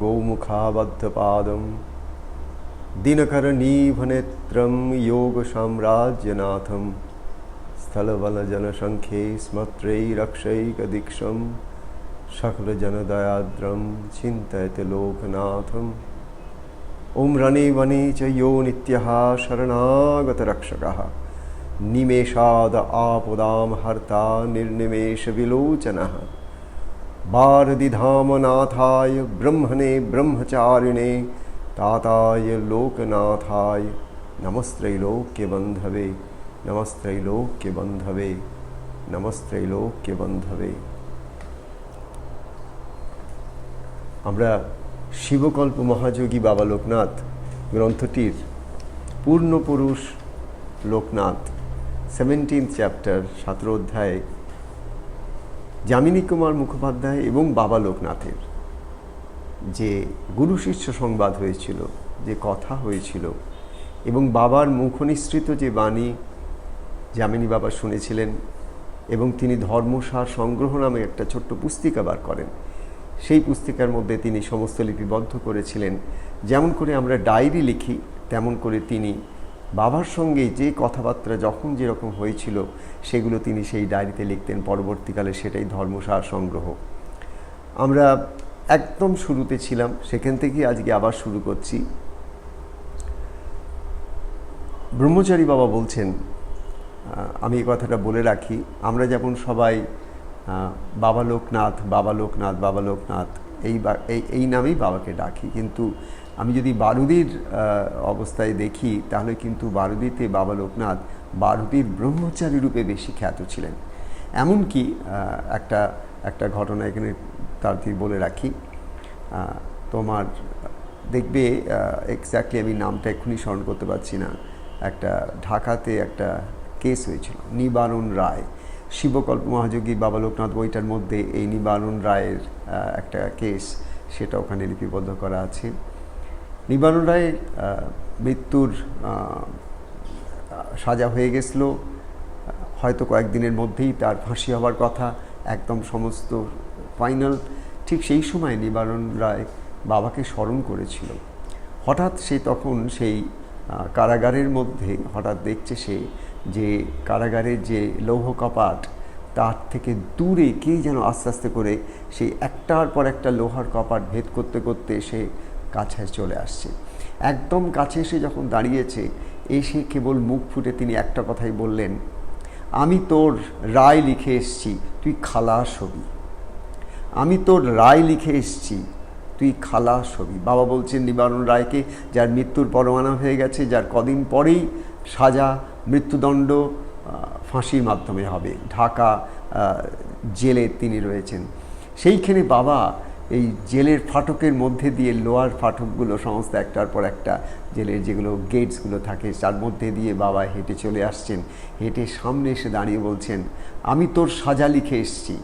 गोमुखाबद्धपादं दिनकरनीभनेत्रं योगसाम्राज्यनाथं स्थलबलजनसङ्ख्ये स्मत्रैरक्षैकदीक्षं सकलजनदयाद्रं चिन्तयति लोकनाथम्। ॐ रणे वने च यो नित्यः शरणागतरक्षकः निमेषाद आपदां हर्ता निर्निमेषविलोचनः भारदिधामनाथाय ब्रह्मणे ब्रह्मचारिणे ताताय लोकनाथाय नमस्त्रैलोक्यबन्धवे नमस्त्रैलोक्यबन्धवे नमस्त्रैलोक्यबन्धवे। আমরা শিবকল্প মহাযোগী বাবা লোকনাথ গ্রন্থটির পূর্ণপুরুষ লোকনাথ 17th চ্যাপ্টার 17 অধ্যায়ে যামিনী কুমার মুখোপাধ্যায় এবং বাবা লোকনাথের যে গুরু শিষ্য সংবাদ হয়েছিল, যে কথা হয়েছিল এবং বাবার মুখনিসৃত যে বাণী যামিনী বাবা শুনেছিলেন এবং তিনি ধর্মসার সংগ্রহ নামে একটা ছোট্ট পুস্তিকা বার করেন। সেই পুস্তিকার মধ্যে তিনি সমস্ত লিপিবদ্ধ করেছিলেন। যেমন করে আমরা ডায়েরি লিখি তেমন করে তিনি বাবার সঙ্গে যে কথাবার্তা যখন যেরকম হয়েছিল সেগুলো তিনি সেই ডায়েরিতে লিখতেন। পরবর্তীকালে সেটাই ধর্মসার সংগ্রহ। আমরা একদম শুরুতে ছিলাম, সেখান থেকে আজকে আবার শুরু করছি। ব্রহ্মচারী বাবা বলছেন, আমি এই কথাটা বলে রাখি, আমরা যেমন সবাই বাবা লোকনাথ বাবা লোকনাথ বাবা লোকনাথ এই নামেই বাবাকে ডাকি, কিন্তু আমি যদি বারুদির অবস্থায় দেখি তাহলে কিন্তু বারুদিতে বাবা লোকনাথ বারুদির ব্রহ্মচারী রূপে বেশি খ্যাত ছিলেন। এমনকি একটা ঘটনা এখানে তাড়াতাড়ি বলে রাখি। তোমার দেখবে এক্স্যাক্টলি আমি নামটা এক্ষুনি স্মরণ করতে পারছি না, একটা ঢাকাতে একটা কেস হয়েছিল নিবারণ রায়। শিবকল্প মহাযোগী বাবা লোকনাথ বইটার মধ্যে এই নিবারণ রায়ের একটা কেস, সেটা ওখানে লিপিবদ্ধ করা আছে। নিবারণ রায়ের মৃত্যুর সাজা হয়ে গেছিল, হয়তো কয়েকদিনের মধ্যেই তার ফাঁসি হওয়ার কথা, একদম সমস্ত ফাইনাল। ঠিক সেই সময় নিবারণ রায় বাবাকে স্মরণ করেছিল। হঠাৎ সে তখন সেই কারাগারের মধ্যে হঠাৎ দেখছে সে যে কারাগারের যে লৌহ কপাট তার থেকে দূরে কে যেন আস্তে আস্তে করে সেই একটার পর একটা লোহার কপাট ভেদ করতে করতে সে কাছে চলে আসছে। একদম কাছে এসে যখন দাঁড়িয়েছে, এসে কেবল মুখ ফুটে তিনি একটা কথাই বললেন, আমি তোর রায় লিখে এসছি, তুই খালাস হবি। আমি তোর রায় লিখে এসছি, তুই খালাস হবি। বাবা বলছেন নিবারণ রায়কে, যার মৃত্যুর পরোয়ানা হয়ে গেছে, যার কদিন পরেই সাজা মৃত্যুদণ্ড ফাঁসির মাধ্যমে হবে, ঢাকা জেলে তিনি রয়েছেন। সেইখানে বাবা এই জেলের ফাটকের মধ্যে দিয়ে, লোহার ফাটকগুলো সমস্ত একটার পর একটা জেলের যেগুলো গেটসগুলো থাকে তার মধ্যে দিয়ে বাবা হেঁটে চলে আসছেন। হেঁটে সামনে এসে দাঁড়িয়ে বলছেন, আমি তোর সাজা লিখে এসছি,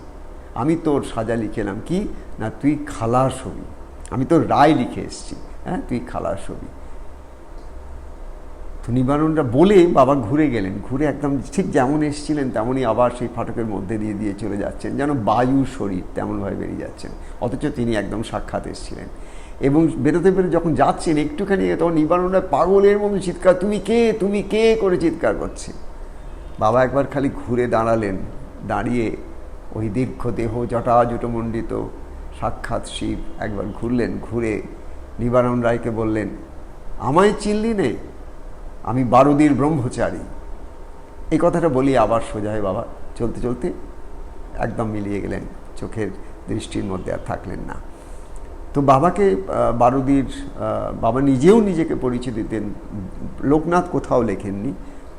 আমি তোর সাজা লিখে এলাম কি না, তুই খালাস হবি। আমি তোর রায় লিখে এসছি, হ্যাঁ, তুই খালাস হবি। তো নিবারণরা বলে বাবা ঘুরে গেলেন, ঘুরে একদম ঠিক যেমন এসেছিলেন তেমনই আবার সেই ফাটকের মধ্যে দিয়ে দিয়ে চলে যাচ্ছেন, যেন বায়ু শরীর তেমনভাবে বেরিয়ে যাচ্ছেন, অথচ তিনি একদম সাক্ষাৎ এসেছিলেন। এবং বেরোতে বেরোতে যখন যাচ্ছেন একটুখানি, তখন নিবারণরা পাগলের মতো চিৎকার, তুমি কে, তুমি কে করে চিৎকার করছে। বাবা একবার খালি ঘুরে দাঁড়ালেন, দাঁড়িয়ে ওই দীর্ঘ দেহ জটাজুটমণ্ডিত সাক্ষাৎ শিব একবার ঘুরলেন, ঘুরে নিবারণ রায়কে বললেন, আমায় চিনলি নে, আমি বারুদির ব্রহ্মচারী। এই কথাটা বলি আবার সোজা হয়ে বাবা চলতে চলতে একদম মিলিয়ে গেলেন, চোখের দৃষ্টির মধ্যে আর থাকলেন না। তো বাবাকে বারুদির বাবা নিজেও নিজেকে পরিচয় দিতেন। লোকনাথ কোথাও লেখেননি,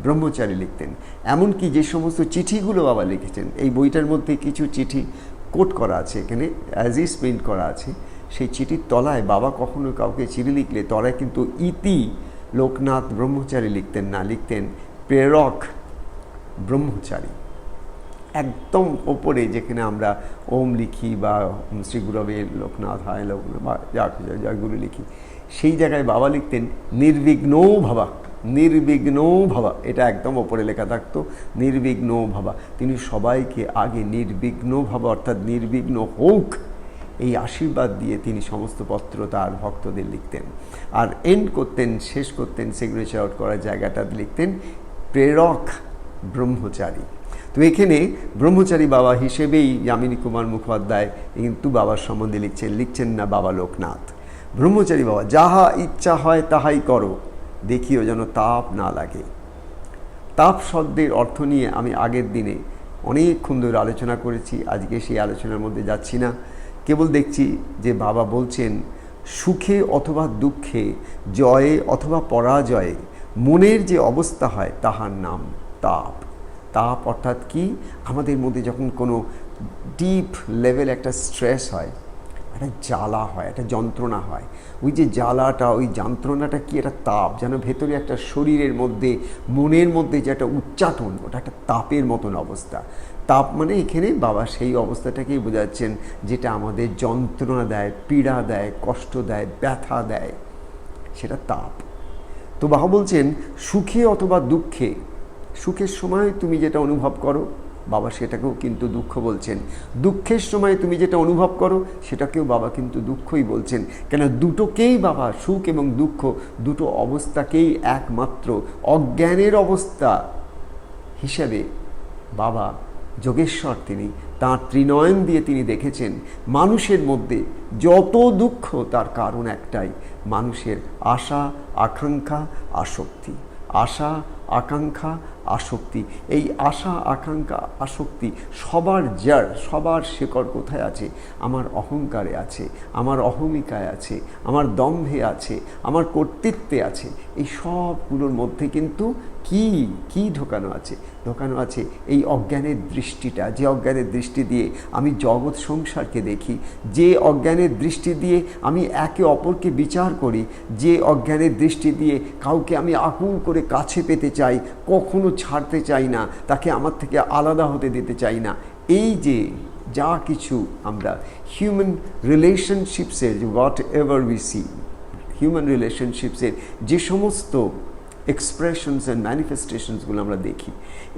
ব্রহ্মচারী লিখতেন। এমনকি যে সমস্ত চিঠিগুলো বাবা লিখেছেন, এই বইটার মধ্যে কিছু চিঠি কোট করা আছে, এখানে অ্যাজ ইজ প্রিন্ট করা আছে। সেই চিঠির তলায় বাবা কখনো কাউকে চিঠি লিখলে তলায় কিন্তু ইতি লোকনাথ ব্রহ্মচারী লিখতেন না, লিখতেন প্রেরক ব্রহ্মচারী। একদম ওপরে যেখানে আমরা ওম লিখি বা শ্রী গুরবে লোকনাথ হায় লোকনাথ বা জয়গুরু লিখি, সেই জায়গায় বাবা লিখতেন নির্বিঘ্নো ভাবা, নির্বিঘ্ন ভাবা। এটা একদম ওপরে লেখা থাকতো নির্বিঘ্ন ভাবা। তিনি সবাইকে আগে নির্বিঘ্ন ভাবা অর্থাৎ নির্বিঘ্ন হোক এই আশীর্বাদ দিয়ে তিনি সমস্ত পত্র তার ভক্তদের লিখতেন। আর শেষ করতেন সিগনেচার আউট করার জায়গাটাতে লিখতেন প্রেরক ব্রহ্মচারী। তো এখানে ব্রহ্মচারী বাবা হিসেবেই যামিনী কুমার মুখোপাধ্যায় কিন্তু বাবার সম্বন্ধে লিখছেন না বাবা লোকনাথ। ব্রহ্মচারী বাবা, যাহা ইচ্ছা হয় তাহাই করো, দেখিও যেন তাপ না লাগে। তাপ শব্দের অর্থ নিয়ে আমি আগের দিনে অনেকক্ষণ ধরে আলোচনা করেছি, আজকে সেই আলোচনার মধ্যে যাচ্ছি না। কেবল দেখছি যে বাবা বলছেন সুখে অথবা দুঃখে, জয়ে অথবা পরাজয়ে মনের যে অবস্থা হয় তাহার নাম তাপ। তাপ অর্থাৎ কি, আমাদের মধ্যে যখন কোনো ডিপ লেভেল একটা স্ট্রেস হয়, একটা জ্বালা হয়, একটা যন্ত্রণা হয়, ওই যে জ্বালাটা, ওই যন্ত্রণাটা কি, একটা তাপ, যেন ভেতরে একটা শরীরের মধ্যে, মনের মধ্যে যে একটা উচ্চাটন, ওটা একটা তাপের মতন অবস্থা। তাপ মানে এখানে বাবা সেই অবস্থাটাকেই বোঝাচ্ছেন যেটা আমাদের যন্ত্রণা দেয়, পীড়া দেয়, কষ্ট দেয়, ব্যথা দেয়, সেটা তাপ। তো বাবা বলছেন সুখে অথবা দুঃখে, সুখের সময় তুমি যেটা অনুভব করো, বাবা সেটাকেও কিন্তু দুঃখ বলছেন। দুঃখের সময় তুমি যেটা অনুভব করো সেটাকেও বাবা কিন্তু দুঃখই বলছেন। কেন, দুটোকেই বাবা, সুখ এবং দুঃখ দুটো অবস্থাকেই একমাত্র অজ্ঞানের অবস্থা হিসেবে বাবা যোগেশ্বর তিনি তাঁর ত্রিনয়ন দিয়ে তিনি দেখেছেন মানুষের মধ্যে যত দুঃখ তার কারণ একটাই, মানুষের আশা আকাঙ্ক্ষা আসক্তি। আশা আকাঙ্ক্ষা আসক্তি, এই আশা আকাঙ্ক্ষা আসক্তি সবার জড়, সবার শেকড় কোথায় আছে? আমার অহংকারে আছে, আমার অহমিকায় আছে, আমার দম্ভে আছে, আমার কর্তৃত্বে আছে। এই সবগুলোর মধ্যে কিন্তু কি ঢোকানো আছে? ঢোকানো আছে এই অজ্ঞানের দৃষ্টিটা, যে অজ্ঞানের দৃষ্টি দিয়ে আমি জগৎ সংসারকে দেখি, যে অজ্ঞানের দৃষ্টি দিয়ে আমি একে অপরকে বিচার করি, যে অজ্ঞানের দৃষ্টি দিয়ে কাউকে আমি আকুল করে কাছে পেতে চাই, কখনো ছাড়তে চাই না, তাকে আমার থেকে আলাদা হতে দিতে চাই না। এই যে যা কিছু আমরা হিউম্যান রিলেশনশিপসের, whatever we see, human রিলেশনশিপসের যে সমস্ত এক্সপ্রেশনস অ্যান্ড ম্যানিফেস্টেশনসগুলো আমরা দেখি,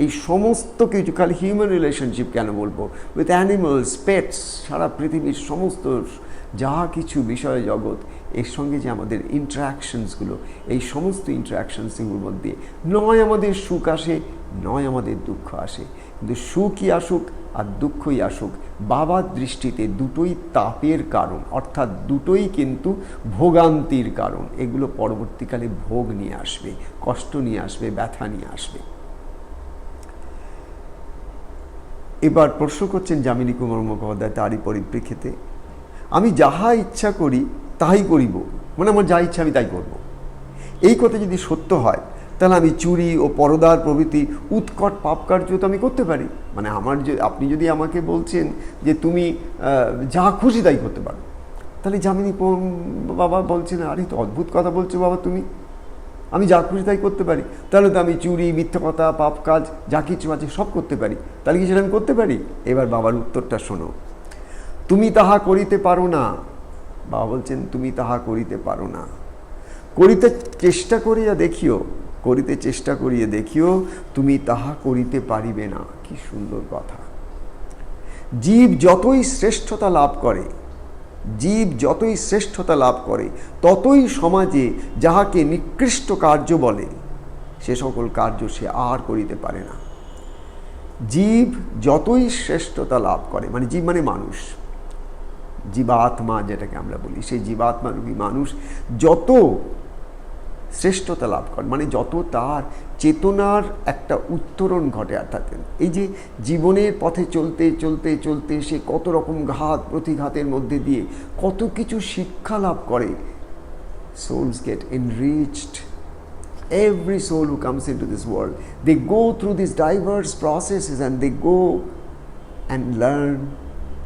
এই সমস্ত কিছু, খালি হিউম্যান রিলেশনশিপ কেন বলবো, উইথ অ্যানিমালস, পেটস, সারা পৃথিবীর সমস্ত যা কিছু বিষয় জগৎ, এর সঙ্গে যে আমাদের ইন্টারাকশনসগুলো, এই সমস্ত ইন্টারাকশনসগুলোর মধ্যে নয় আমাদের সুখ আসে, নয় আমাদের দুঃখ আসে, কিন্তু সুখই আসুক আর দুঃখই আসুক, বাবার দৃষ্টিতে দুটোই তাপের কারণ, অর্থাৎ দুটোই কিন্তু ভোগান্তির কারণ। এগুলো পরবর্তীকালে ভোগ নিয়ে আসবে, কষ্ট নিয়ে আসবে, ব্যথা নিয়ে আসবে। এবার প্রশ্ন করছেন যামিনী কুমার মুখোপাধ্যায় তারই পরিপ্রেক্ষিতে, আমি যাহা ইচ্ছা করি তাই করিব, মানে আমার যা ইচ্ছা আমি তাই করব। এই কথা যদি সত্য হয় তাহলে আমি চুরি ও পরদার প্রভৃতি উৎকট পাপ কার্য তো আমি করতে পারি। মানে আপনি যদি আমাকে বলছেন যে তুমি যা খুশি তাই করতে পারো, তাহলে যামিনী বাবা বলছেন আরে তো অদ্ভুত কথা বলছো বাবা তুমি, আমি যা খুশি তাই করতে পারি, তাহলে তো আমি চুরি, মিথ্যা কথা, পাপ কাজ যা কিছু আছে সব করতে পারি, তাহলে কি সেটা আমি করতে পারি? এবার বাবার উত্তরটা শোনো, তুমি তাহা করিতে পারো না। বাবা বলছেন তুমি তাহা করিতে পারো না, করিতে চেষ্টা করিয়া দেখিও, করিতে চেষ্টা করিয়া দেখিও, তুমি তাহা করিতে পারিবে না। কি সুন্দর কথা। জীব যতই শ্রেষ্ঠতা লাভ করে, জীব যতই শ্রেষ্ঠতা লাভ করে, ততই সমাজে যাহাকে নিকৃষ্ট কার্য বলে সে সকল কার্য সে আর করিতে পারে না। জীব যতই শ্রেষ্ঠতা লাভ করে, মানে জীব মানে মানুষ, জীবাত্মা যেটাকে আমরা বলি, সেই জীবাত্মারূপী মানুষ যত শ্রেষ্ঠতা লাভ করে, মানে যত তার চেতনার একটা উত্তরণ ঘটে, অর্থাৎ এই যে জীবনের পথে চলতে চলতে চলতে সে কত রকম ঘাত প্রতিঘাতের মধ্যে দিয়ে কত কিছু শিক্ষা লাভ করে। souls get enriched. Every soul who comes into this world, they go through these diverse processes and they go and learn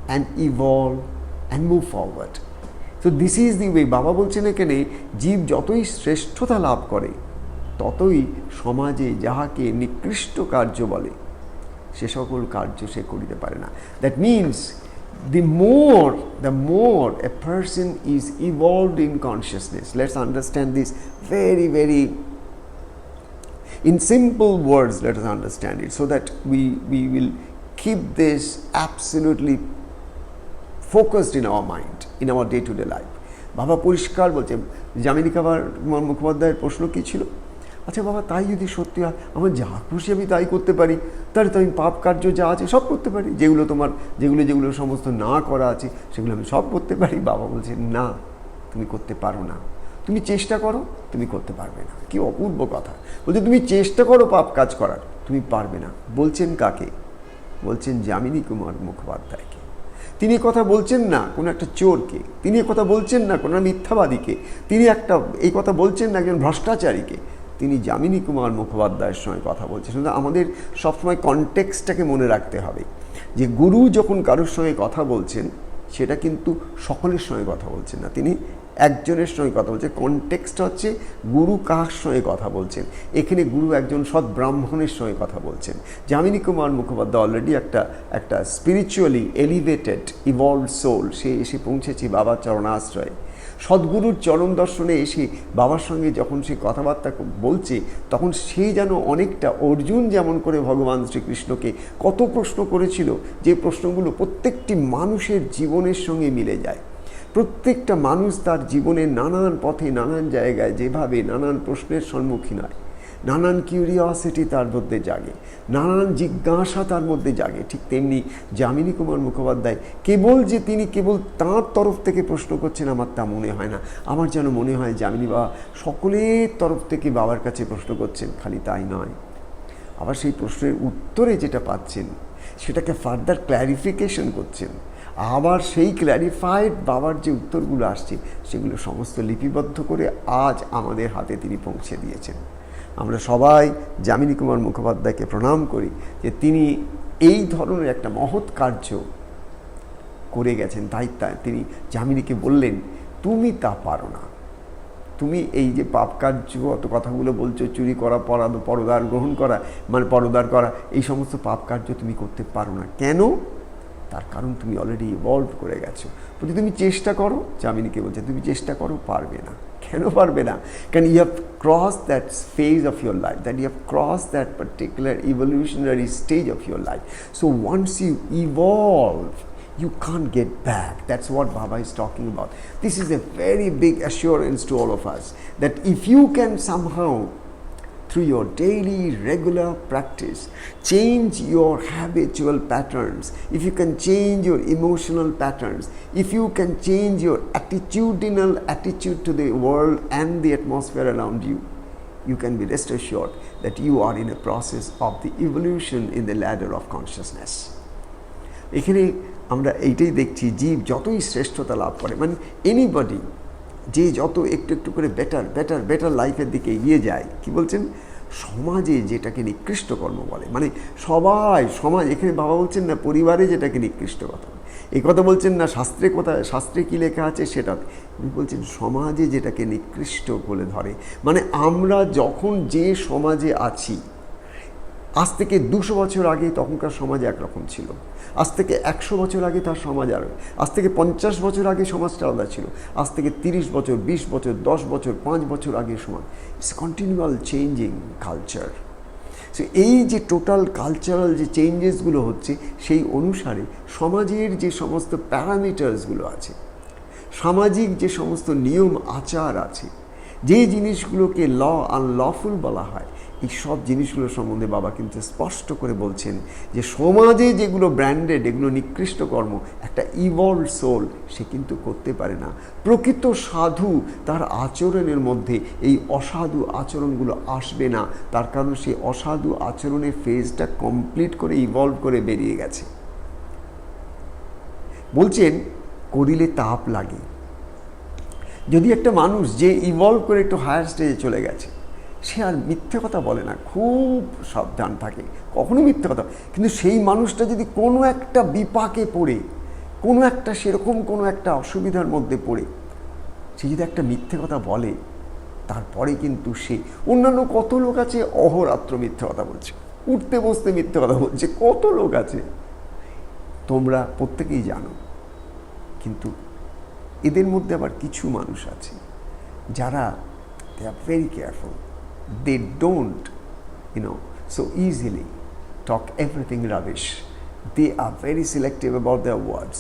and evolve and move forward. So this is the way. বাবা বলছেন এখানে জীব যতই শ্রেষ্ঠতা লাভ করে ততই সমাজে যাহাকে নিকৃষ্ট কার্য বলে সে সকল কার্য সে করিতে পারে না। That means the more a person is evolved in consciousness, let's understand this very, very in simple words, let us understand it so that we will keep this absolutely focused in our mind, in our day-to-day life. বাবা পরিষ্কার বলছে, যামিনী কুমার মুখোপাধ্যায়ের প্রশ্ন কী ছিল? আচ্ছা বাবা, তাই যদি সত্যি হয়, আমার যা খুশি আমি তাই করতে পারি, তাহলে তো আমি পাপ কার্য যা আছে সব করতে পারি, যেগুলো সমস্ত না করা আছে সেগুলো আমি সব করতে পারি। বাবা বলছে না, তুমি করতে পারো না। তুমি চেষ্টা করো, তুমি করতে পারবে না। কি অপূর্ব কথা! বলছে তুমি চেষ্টা করো পাপ কাজ করার, তুমি পারবে না। বলছেন কাকে? বলছেন যামিনী কুমার মুখোপাধ্যায়কে। তিনি কথা বলছেন না কোনো একটা চোরকে, তিনি কথা বলছেন না কোনো মিথ্যাবাদীকে, তিনি এই কথা বলছেন না একজন ভ্রষ্টাচারীকে, তিনি যামিনী কুমার মুখোপাধ্যায়ের সঙ্গে কথা বলছেন। শুধু আমাদের সবসময় কনটেক্সটটাকে মনে রাখতে হবে যে গুরু যখন কারোর সঙ্গে কথা বলছেন সেটা কিন্তু সকলের সঙ্গে কথা বলছেন না, তিনি একজনের সঙ্গে কথা বলছেন। কনটেক্সট হচ্ছে গুরু কার সঙ্গে কথা বলছেন। এখানে গুরু একজন সৎ ব্রাহ্মণের সঙ্গে কথা বলছেন। যামিনী কুমার মুখোপাধ্যায় অলরেডি একটা স্পিরিচুয়ালি এলিভেটেড ইভলভড সোল, সে এসে পৌঁছেছে বাবার চরণাশ্রয়ে। সদ্গুরুর চরণ দর্শনে এসে বাবার সঙ্গে যখন সে কথাবার্তা বলছে, তখন সে যেন অনেকটা অর্জুন যেমন করে ভগবান শ্রীকৃষ্ণকে কত প্রশ্ন করেছিল, যে প্রশ্নগুলো প্রত্যেকটি মানুষের জীবনের সঙ্গে মিলে যায়। প্রত্যেকটা মানুষ তার জীবনে নানান পথে, নানান জায়গায় যেভাবে নানান প্রশ্নের সম্মুখীন হয়, নানান কিউরিওসিটি তার মধ্যে জাগে, নানান জিজ্ঞাসা তার মধ্যে জাগে, ঠিক তেমনি যামিনী কুমার মুখোপাধ্যায় তিনি কেবল তাঁর তরফ থেকে প্রশ্ন করছেন আমার তা মনে হয় না। আমার যেন মনে হয় যামিনী বাবা সকলের তরফ থেকে বাবার কাছে প্রশ্ন করছেন। খালি তাই নয়, আবার সেই প্রশ্নের উত্তরে যেটা পাচ্ছেন সেটাকে ফার্দার ক্ল্যারিফিকেশন করছেন। আবার সেই ক্ল্যারিফাইড বাবার যে উত্তরগুলো আসছে সেগুলো সমস্ত লিপিবদ্ধ করে আজ আমাদের হাতে তিনি পৌঁছে দিয়েছেন। আমরা সবাই যামিনী কুমার মুখোপাধ্যায়কে প্রণাম করি যে তিনি এই ধরনের একটা মহৎ কার্য করে গেছেন। তাই তিনি যামিনীকে বললেন, তুমি তা পারো না, তুমি এই যে পাপ কার্য অত কথাগুলো বলছো, চুরি করা, পরদার গ্রহণ করা, মানে পরদার করা, এই সমস্ত পাপ কার্য তুমি করতে পারো না। কেন? তার কারণ তুমি অলরেডি ইভলভ করে গেছো। বলছি তুমি চেষ্টা করো। যামিনীকে বলছে তুমি চেষ্টা করো, পারবে না। কেন পারবে না? কারণ you have cross that phase of your life, that you have cross that particular evolutionary stage of your life. So once you evolve, you can't get back. That's what Baba is talking about. This is a very big assurance to all of us, that if you can somehow, through your daily regular practice, change your habitual patterns, if you can change your emotional patterns, if you can change your attitudinal attitude to the world and the atmosphere around you, you can be rest assured that you are in a process of the evolution in the ladder of consciousness. এখানে আমরা এইটাই দেখছি, জীব যতই শ্রেষ্ঠতা লাভ করে, মানে anybody যে যত একটু একটু করে বেটার লাইফের দিকে এগিয়ে যায়, কি বলছেন, সমাজে যেটাকে নিকৃষ্ট কর্ম বলে, মানে সমাজ, এখানে বাবা বলছেন না পরিবারে যেটাকে নিকৃষ্ট কথা, এই কথা বলছেন না শাস্ত্রে কি লেখা আছে সেটা বলছেন, সমাজে যেটাকে নিকৃষ্ট বলে ধরে। মানে আমরা যখন যে সমাজে আছি, আজ থেকে 200 বছর আগে তখনকার সমাজ একরকম ছিল, আজ থেকে 100 বছর আগে তার সমাজ আর, আজ থেকে 50 বছর আগে সমাজটা আলাদা ছিল, আজ থেকে 30 বছর, 20 বছর, 10 বছর, 5 বছর আগে সমাজ। It's continual changing culture. So এই যে টোটাল কালচারাল যে চেঞ্জেসগুলো হচ্ছে, সেই অনুসারে সমাজের যে সমস্ত প্যারামিটার্সগুলো আছে, সামাজিক যে সমস্ত নিয়ম আচার আছে, যে জিনিসগুলোকে আনলফুল বলা হয়, এই সব জিনিসগুলো সম্বন্ধে বাবা কিন্তু স্পষ্ট করে বলছেন যে সমাজে যেগুলো ব্র্যান্ডেড, এগুলো নিকৃষ্ট কর্ম, একটা ইভলভড সোল সে কিন্তু করতে পারে না। প্রকৃত সাধু তার আচরণের মধ্যে এই অসাধু আচরণগুলো আসবে না, তার কারণ সেই অসাধু আচরণের ফেজটা কমপ্লিট করে ইভলভ করে বেরিয়ে গেছে। বলছেন করিলে তাপ লাগে। যদি একটা মানুষ যে ইভলভ করে একটু হায়ার স্টেজে চলে গেছে, সে আর মিথ্যে কথা বলে না, খুব সাবধান থাকে, কখনো মিথ্যে কথা। কিন্তু সেই মানুষটা যদি কোনো একটা বিপাকে পড়ে, সেরকম কোনো একটা অসুবিধার মধ্যে পড়ে সে যদি একটা মিথ্যে কথা বলে, তারপরে কিন্তু সে, অন্যান্য কত লোক আছে অহরাত্র মিথ্যে কথা বলছে, উঠতে বসতে মিথ্যে কথা বলছে, কত লোক আছে, তোমরা প্রত্যেকেই জানো। কিন্তু এদের মধ্যে আবার কিছু মানুষ আছে যারা they are very careful. They don't, so easily talk everything rubbish. They are very selective about their words.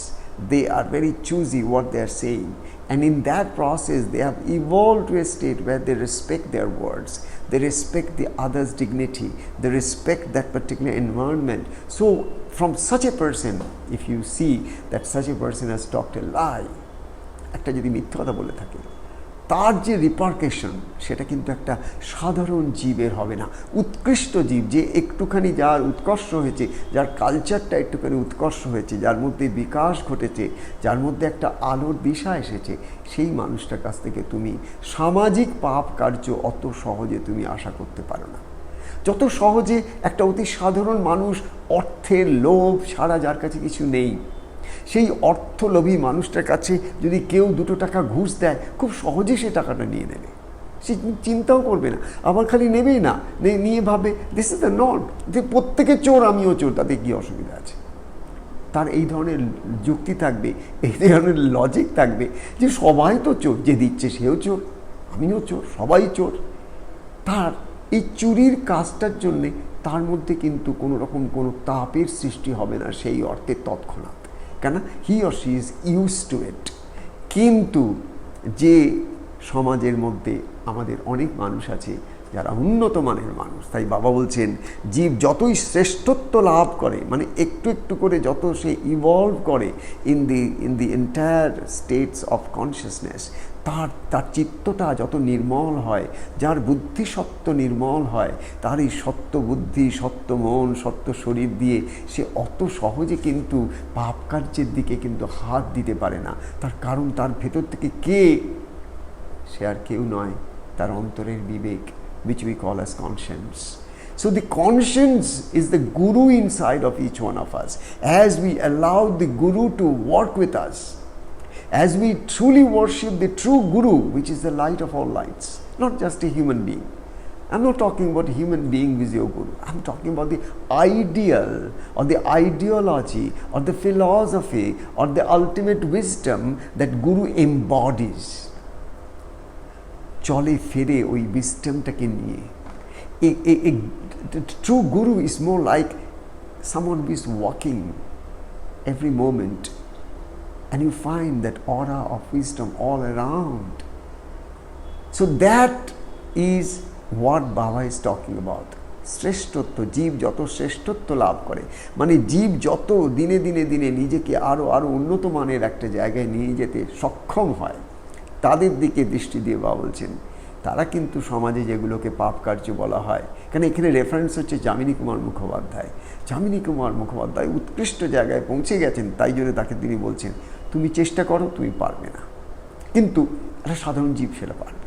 they are very choosy what they are saying, and in that process they have evolved to a state where they respect their words, they respect the other's dignity, they respect that particular environment. So from such a person, if you see that such a person has talked a lie, একটা যদি মিথ্যা কথা বলে থাকে, তার যে repercussion সেটা কিন্তু একটা সাধারণ জীবের হবে না। উৎকৃষ্ট জীব, যে একটুখানি যার উৎকর্ষ হয়েছে, যার কালচারটা একটুখানি উৎকর্ষ হয়েছে, যার মধ্যে বিকাশ ঘটেছে, যার মধ্যে একটা আলোর দিশা এসেছে, সেই মানুষটার কাছ থেকে তুমি সামাজিক পাপ কার্য অত সহজে তুমি আশা করতে পারো না। যত সহজে একটা অতি সাধারণ মানুষ, অর্থের লোভ ছাড়া যার কাছে কিছু নেই, সেই অর্থলোভী মানুষটার কাছে যদি কেউ 2 টাকা ঘুষ দেয়, খুব সহজে সে টাকাটা নিয়ে নেবে, সে চিন্তাও করবে না, আবার খালি নেবেই না, নিয়ে ভাবে দিস ইজ দ্য নট, যে প্রত্যেকে চোর আমিও চোর, তাতে কী অসুবিধা আছে। তার এই ধরনের যুক্তি থাকবে, এই ধরনের লজিক থাকবে যে সবাই তো চোর, যে দিচ্ছে সেও চোর, আমিও চোর, সবাই চোর। তার এই চুরির কাজটার জন্যে তার মধ্যে কিন্তু কোনো রকম কোনো তাপের সৃষ্টি হবে না সেই অর্থে তৎক্ষণাৎ, can he or she is used to it. কিন্তু যে সমাজের মধ্যে আমাদের অনেক মানুষ আছে যারা উন্নত মানের মানুষ, তাই বাবা বলছেন জীব যতই শ্রেষ্ঠত্ব লাভ করে, মানে একটু একটু করে যত সে ইভলভ করে in the entire states of consciousness, তার চিত্তটা যত নির্মল হয়, যার বুদ্ধি সত্য নির্মল হয়, তার এই সত্য বুদ্ধি, সত্য মন, সত্য শরীর দিয়ে সে অত সহজে কিন্তু পাপ কার্যের দিকে কিন্তু হাত দিতে পারে না। তার কারণ তার ভেতর থেকে কে, সে আর কেউ নয়, তার অন্তরের বিবেক, which we call as conscience. So the conscience is the guru inside of each one of us. As we allow the guru to work with us, as we truly worship the true guru, which is the light of all lights, not just a human being. I'm not talking about a human being who is your guru. I'm talking about the ideal or the ideology or the philosophy or the ultimate wisdom that guru embodies. চলে ফিরে ওই বিস্টেমটাকে নিয়ে। A true guru is more like someone who is walking every moment, and you find that aura of wisdom all around. So that is what Baba is talking about. শ্রেষ্ঠত্ব, জীব যত শ্রেষ্ঠত্ব লাভ করে, মানে জীব যত দিনে দিনে দিনে নিজেকে আরও উন্নত মানের একটা জায়গায় নিয়ে যেতে সক্ষম হয়, তাদের দিকে দৃষ্টি দিয়ে বাবা বলছেন তারা কিন্তু সমাজে যেগুলোকে পাপ কার্য বলা হয়, কারণ এখানে রেফারেন্স হচ্ছে যামিনী কুমার মুখোপাধ্যায়। যামিনী কুমার মুখোপাধ্যায় উৎকৃষ্ট জায়গায় পৌঁছে গেছেন, তাই জন্য তাকে তিনি বলছেন তুমি চেষ্টা করো, তুমি পারবে না, কিন্তু একটা সাধারণ জীব সেটা পারবে।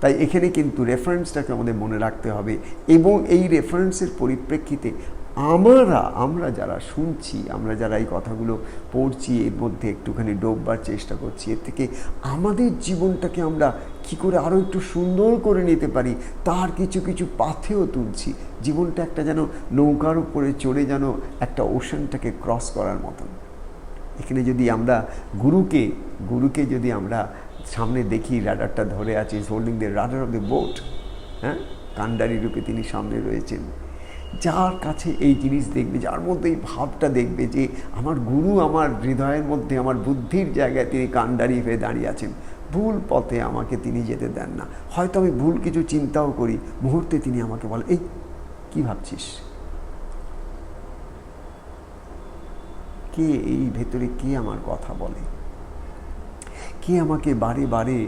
তাই এখানে কিন্তু রেফারেন্সটাকে আমাদের মনে রাখতে হবে, এবং এই রেফারেন্সের পরিপ্রেক্ষিতে আমরা যারা শুনছি, আমরা যারা এই কথাগুলো পড়ছি, এর মধ্যে একটুখানি ডোববার চেষ্টা করছি, এর থেকে আমাদের জীবনটাকে আমরা কী করে আরও একটু সুন্দর করে নিতে পারি তার কিছু কিছু পাথেও তুলছি। জীবনটা একটা যেন নৌকার উপরে চড়ে যেন একটা ওশানটাকে ক্রস করার মতন। এখানে যদি আমরা গুরুকে যদি আমরা সামনে দেখি, রাডারটা ধরে আছে, is holding the radar of the boat, হ্যাঁ, কান্ডারি রূপে তিনি সামনে রয়েছেন। যার কাছে এই জিনিস দেখবে, যার মধ্যে এই ভাবটা দেখবে যে আমার গুরু আমার হৃদয়ের মধ্যে, আমার বুদ্ধির জায়গায় তিনি কান্ডারি হয়ে দাঁড়িয়ে আছেন, ভুল পথে আমাকে তিনি যেতে দেন না। হয়তো আমি ভুল কিছু চিন্তাও করি, মুহূর্তে তিনি আমাকে বলেন এই কি ভাবছিস, কে এই ভেতরে কে আমার কথা বলে, কে আমাকে বারে বারে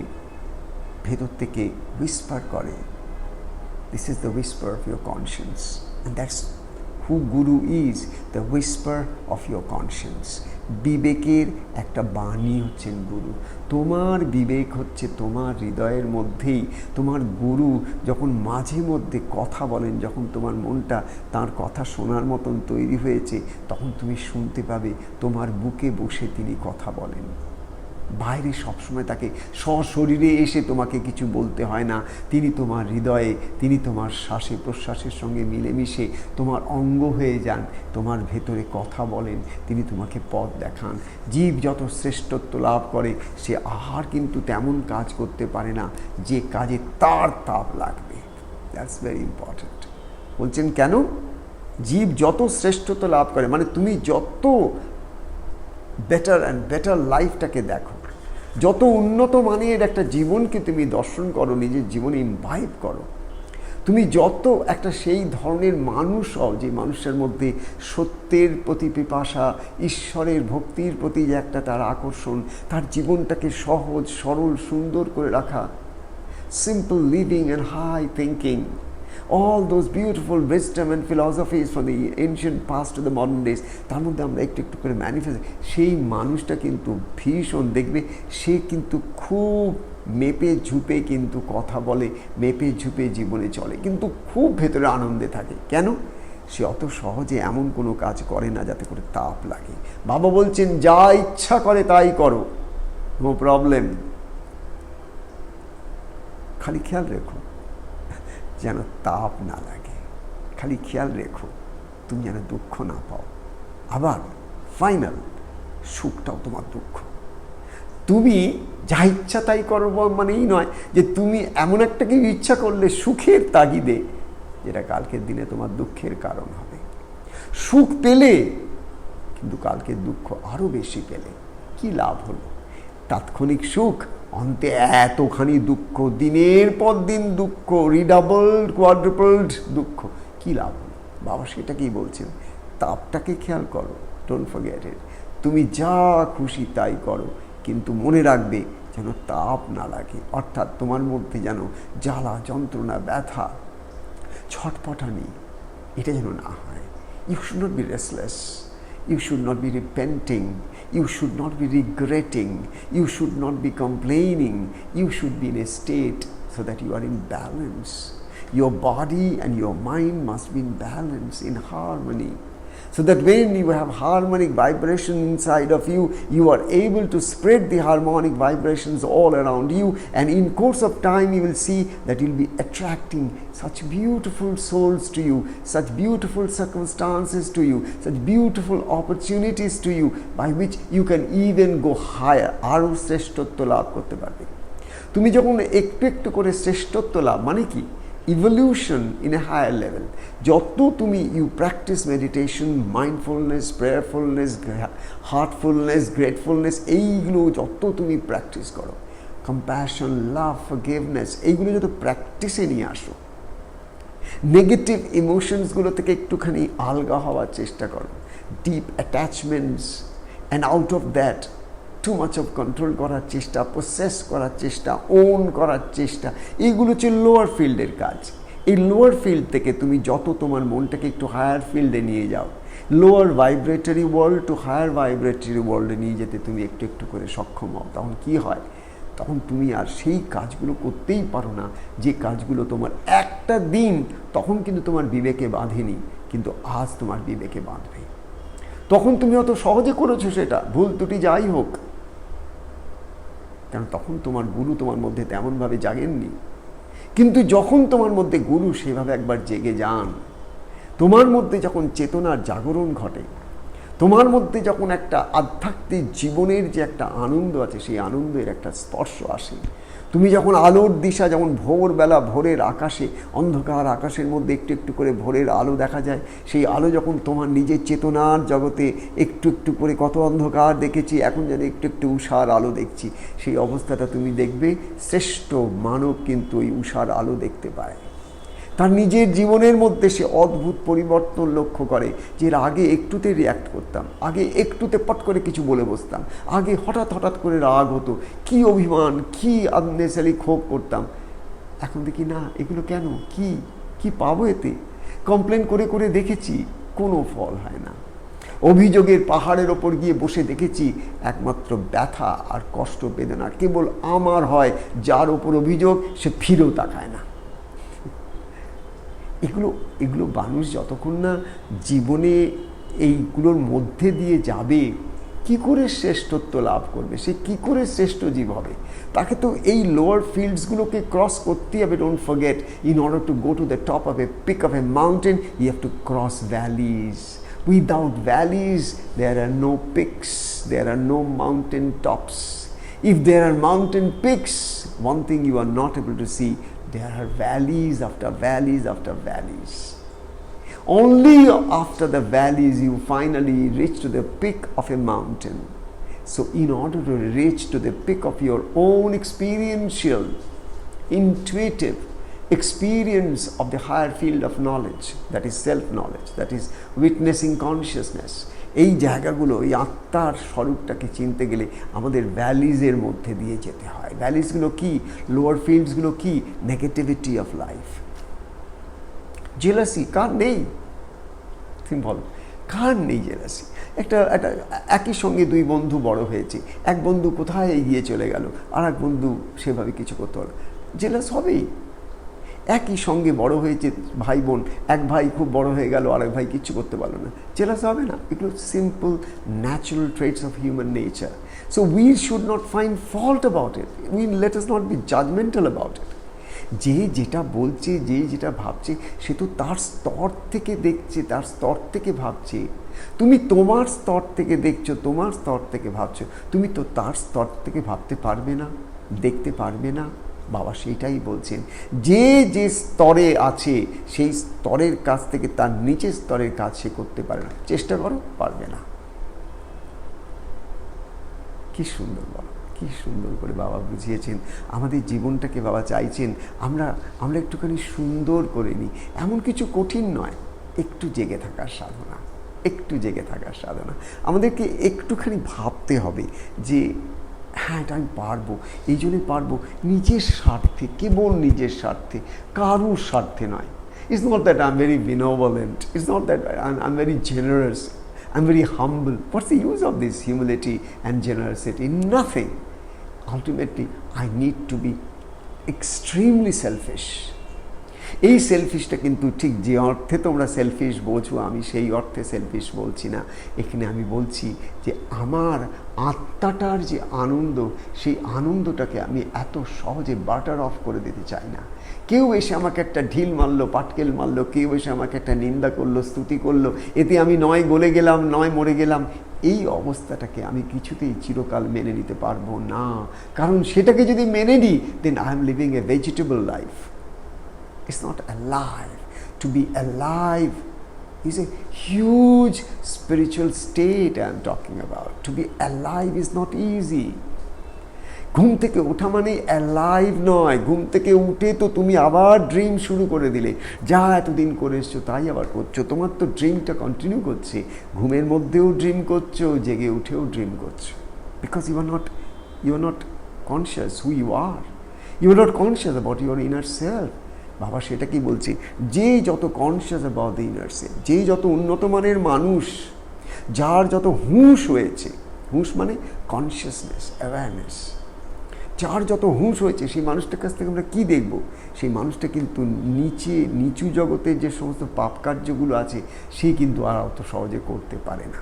ভেতর থেকে হুইসপার করে। This is the Whisper of your conscience, and that's who guru is, the whisper of your conscience. বিবেকের একটা বাণী হচ্ছেন গুরু। তোমার বিবেক হচ্ছে তোমার হৃদয়ের মধ্যেই তোমার গুরু যখন মাঝে মধ্যে কথা বলেন, যখন তোমার মনটা তার কথা শোনার মতন তৈরি হয়েছে, তখন তুমি শুনতে পাবে তোমার বুকে বসে তিনি কথা বলেন। বাইরে সবসময় তাকে সশরীরে এসে তোমাকে কিছু বলতে হয় না, তিনি তোমার হৃদয়ে, তিনি তোমার শ্বাসে প্রশ্বাসের সঙ্গে মিলেমিশে তোমার অঙ্গ হয়ে যান, তোমার ভেতরে কথা বলেন, তিনি তোমাকে পথ দেখান। জীব যত শ্রেষ্ঠত্ব লাভ করে সে আর কিন্তু তেমন কাজ করতে পারে না যে কাজে তার তাপ লাগবে। That's very important. বলছেন কেন? জীব যত শ্রেষ্ঠত্ব লাভ করে, মানে তুমি যত বেটার অ্যান্ড বেটার লাইফটাকে দেখো। যত উন্নত মানের একটা জীবনকে তুমি দর্শন করো, নিজের জীবনে ইমবাইব করো, তুমি যত একটা সেই ধরনের মানুষ হও যে মানুষের মধ্যে সত্যের প্রতি পিপাসা, ঈশ্বরের ভক্তির প্রতি যে একটা তার আকর্ষণ, তার জীবনটাকে সহজ সরল সুন্দর করে রাখা, simple living and high thinking, all those beautiful wisdom and philosophies from the ancient past to the modern days, তার মধ্যে আমরা একটু একটু করে ম্যানিফেস্ট, সেই মানুষটা কিন্তু ভীষণ দেখবে, সে কিন্তু খুব মেপে ঝুপে কিন্তু কথা বলে, মেপে ঝুপে জীবনে চলে, কিন্তু খুব ভেতরে আনন্দে থাকে। কেন? সে অত সহজে এমন কোনো কাজ করে না যাতে করে তাপ লাগে। বাবা বলছেন যা ইচ্ছা করে তাই করো, নো প্রবলেম, খালি খেয়াল রেখো যেন তাপ না লাগে, খালি খেয়াল রেখো তুমি যেন দুঃখ না পাও। আবার ফাইনাল সুখটাও তোমার দুঃখ। তুমি যা ইচ্ছা তাই করো মানেই নয় যে তুমি এমন একটা কিছু ইচ্ছা করলে সুখের তাগিদে যেটা কালকের দিনে তোমার দুঃখের কারণ হবে। সুখ পেলে কিন্তু কালকের দুঃখ আরও বেশি পেলে কি লাভ হলো? তাৎক্ষণিক সুখ, অন্তে এতখানি দুঃখ, দিনের পর দিন দুঃখ, রিডাবলড কোয়াড্রুপলড দুঃখ, কি লাভ হলো? বাবা সেটাকেই বলছেন, তাপটাকে খেয়াল করো, ডোন্ট ফরগেট ইট। তুমি যা খুশি তাই করো, কিন্তু মনে রাখবে যেন তাপ না লাগে, অর্থাৎ তোমার মধ্যে যেন জ্বালা যন্ত্রণা ব্যথা ছটপটানি এটা যেন না হয়। You should not be restless, you should not be repenting, you should not be regretting, you should not be complaining, you should be in a state so that you are in balance. Your body and your mind must be in balance, in harmony, so that when you have harmonic vibration inside of you, you are able to spread the harmonic vibrations all around you, and in course of time you will see that you'll be attracting such beautiful souls to you, such beautiful circumstances to you, such beautiful opportunities to you, by which you can even go higher, আরও শ্রেষ্ঠত্ব লাভ করতে পারবে। তুমি যখন একটু একটু করে শ্রেষ্ঠত্ব লাভ মানে কি? Evolution in a higher level. যত তুমি you practice meditation, mindfulness, prayerfulness, heartfulness, gratefulness, এইগুলো যত তুমি প্র্যাকটিস করো, কম্প্যাশন, লাভ, ফরগিভনেস, এইগুলো যত প্র্যাকটিসে নিয়ে আসো, নেগেটিভ ইমোশনসগুলো থেকে একটুখানি আলগা হওয়ার চেষ্টা করো, deep অ্যাটাচমেন্টস and out of that too much of control করার চেষ্টা, প্রসেস করার চেষ্টা, ওন করার চেষ্টা, এইগুলো হচ্ছে লোয়ার ফিল্ডের কাজ। এই লোয়ার ফিল্ড থেকে তুমি যত তোমার মনটাকে একটু হায়ার ফিল্ডে নিয়ে যাও, lower vibratory world to higher vibratory ওয়ার্ল্ডে নিয়ে যেতে তুমি একটু একটু করে সক্ষম হও, তখন কি হয়? তখন তুমি আর সেই কাজগুলো করতেই পারো না যে কাজগুলো তোমার একটা দিন তখন কিন্তু তোমার বিবেকে বাঁধেনি, কিন্তু আজ তোমার বিবেকে বাঁধবে। তখন তুমি অত সহজে করেছো সেটা, ভুল ত্রুটি যাই হোক, কারণ তখন তোমার গুরু তোমার মধ্যে তেমনভাবে জাগেননি। কিন্তু যখন তোমার মধ্যে গুরু সেভাবে একবার জেগে যান, তোমার মধ্যে যখন চেতনার জাগরণ ঘটে, তোমার মধ্যে যখন একটা আধ্যাত্মিক জীবনের যে একটা আনন্দ আছে, সেই আনন্দের একটা স্পর্শ আসে, তুমি যখন আলোর দিশা, যেমন ভোরবেলা ভোরের আকাশে, অন্ধকার আকাশের মধ্যে একটু একটু করে ভোরের আলো দেখা যায়, সেই আলো যখন তোমার নিজের চেতনার জগতে একটু একটু করে, কত অন্ধকার দেখেছি, এখন যেন একটু একটু উষার আলো দেখছি, সেই অবস্থাটা তুমি দেখবে শ্রেষ্ঠ মানব কিন্তু ওই উষার আলো দেখতে পায়। তার নিজের জীবনের মধ্যে সে অদ্ভুত পরিবর্তন লক্ষ্য করে, যে আগে একটুতে রিয়্যাক্ট করতাম, আগে একটুতে পট করে কিছু বলে বসতাম, আগে হঠাৎ হঠাৎ করে রাগ হতো, কি অভিমান, কি আননেসারি ক্ষোভ করতাম, এখন দেখি না, এগুলো কেন, কি পাবো এতে? কমপ্লেন করে করে দেখেছি, কোনো ফল হয় না। অভিযোগের পাহাড়ের ওপর গিয়ে বসে দেখেছি, একমাত্র ব্যথা আর কষ্ট বেদনা কেবল আমার হয়, যার ওপর অভিযোগ সে ফিরেও তাকায় না। এগুলো মানুষ যতক্ষণ না জীবনে এইগুলোর মধ্যে দিয়ে যাবে, কি করে শ্রেষ্ঠত্ব লাভ করবে, সে কি করে শ্রেষ্ঠ জীব হবে? তাকে তো এই লোয়ার ফিল্ডসগুলোকে ক্রস করতেই হবে। Don't forget, in order to go to the top of a peak of a mountain, you have to cross valleys. Without valleys there are no peaks, there are no mountain tops. If there are mountain peaks, one thing you are not able to see, there are valleys after valleys after valleys. Only after the valleys you finally reach to the peak of a mountain. So in order to reach to the peak of your own experiential, intuitive experience of the higher field of knowledge, that is self-knowledge, that is witnessing consciousness, এই জায়গাগুলো, এই আত্মার স্বরূপটাকে চিনতে গেলে আমাদের ভ্যালিজের মধ্যে দিয়ে যেতে হয়। ভ্যালিজগুলো কি? লোয়ার ফিল্ডসগুলো কি? Negativity of life. জেলাসি কার নেই? তুমি বলো, কার নেই জেলাসি? একটা একই সঙ্গে দুই বন্ধু বড় হয়েছে, এক বন্ধু কোথায় এগিয়ে চলে গেল, আর এক বন্ধু সেভাবে কিছু করতে পারলো, জেলাস হবেই। একই সঙ্গে বড় হয়েছে ভাই বোন, এক ভাই খুব বড় হয়ে গেল, আরেক ভাই কিচ্ছু করতে পারলো না, জেলাস হবে না? এগুলো simple natural traits of human nature. So we should not find fault about it, let us not be judgemental about it. যে যেটা বলছে, যে যেটা ভাবছে, সে তো তার স্তর থেকে দেখছে, তার স্তর থেকে ভাবছে। তুমি তোমার স্তর থেকে দেখছো, তোমার স্তর থেকে ভাবছো, তুমি তো তার স্তর থেকে ভাবতে পারবে না, দেখতে পারবে না। বাবা সেইটাই বলছেন, যে যে স্তরে আছে সেই স্তরের কাছ থেকে তার নিচের স্তরের কাজ সে করতে পারে না। চেষ্টা করো, পারবে না। কি সুন্দর বলো, কি সুন্দর করে বাবা বুঝিয়েছেন আমাদের জীবনটাকে। বাবা চাইছেন আমরা একটুখানি সুন্দর করে নিই। এমন কিছু কঠিন নয়, একটু জেগে থাকার সাধনা, একটু জেগে থাকার সাধনা। আমাদেরকে একটুখানি ভাবতে হবে যে হ্যাঁ, এটা আমি পারবো, এই জন্যই পারবো, নিজের স্বার্থে, কেবল নিজের স্বার্থে, কারুর স্বার্থে নয়। It's not that I'm very benevolent, it's not that I'm very generous, I'm very humble. What's the use of this humility and generosity? Nothing. Ultimately, I need to be extremely selfish. এই সেলফিশটা কিন্তু ঠিক যে অর্থে তোমরা shellfish বোঝো, আমি সেই অর্থে সেলফিশ বলছি না। এখানে আমি বলছি যে আমার আত্মাটার যে আনন্দ, সেই আনন্দটাকে আমি এত সহজে বাটার অফ করে দিতে চাই না। কেউ এসে আমাকে একটা ঢিল মারলো, পাটকেল মারলো, কেউ এসে আমাকে একটা নিন্দা করলো, স্তুতি করলো, এতে আমি নয় গলে গেলাম, নয় মরে গেলাম, এই অবস্থাটাকে আমি কিছুতেই চিরকাল মেনে নিতে পারবো না। কারণ সেটাকে যদি মেনে নিই, then I am living a vegetable life. It's not alive. To be alive is a huge spiritual state I am talking about. To be alive is not easy. ঘুম থেকে ওঠা মানে অ্যালাইভ নয়। ঘুম থেকে উঠে তো তুমি আবার ড্রিম শুরু করে দিলে, যা এতদিন করে এসছো তাই আবার করছো। তোমার তো ড্রিমটা কন্টিনিউ করছে, ঘুমের মধ্যেও ড্রিম করছো, জেগে উঠেও ড্রিম করছো। Because you are not conscious who you are, you are not conscious about your inner self. বাবা সেটাকেই বলছি, যে যত conscious about the inner self, যে যত উন্নত মানের মানুষ, যার যত হুঁশ হয়েছে, হুঁশ মানে কনসিয়াসনেস, অ্যাওয়ারনেস, যার যত হুঁশ হয়েছে, সেই মানুষটার কাছ থেকে আমরা কী দেখব? সেই মানুষটা কিন্তু নিচু জগতের যে সমস্ত পাপ কার্যগুলো আছে, সে কিন্তু আর অত সহজে করতে পারে না।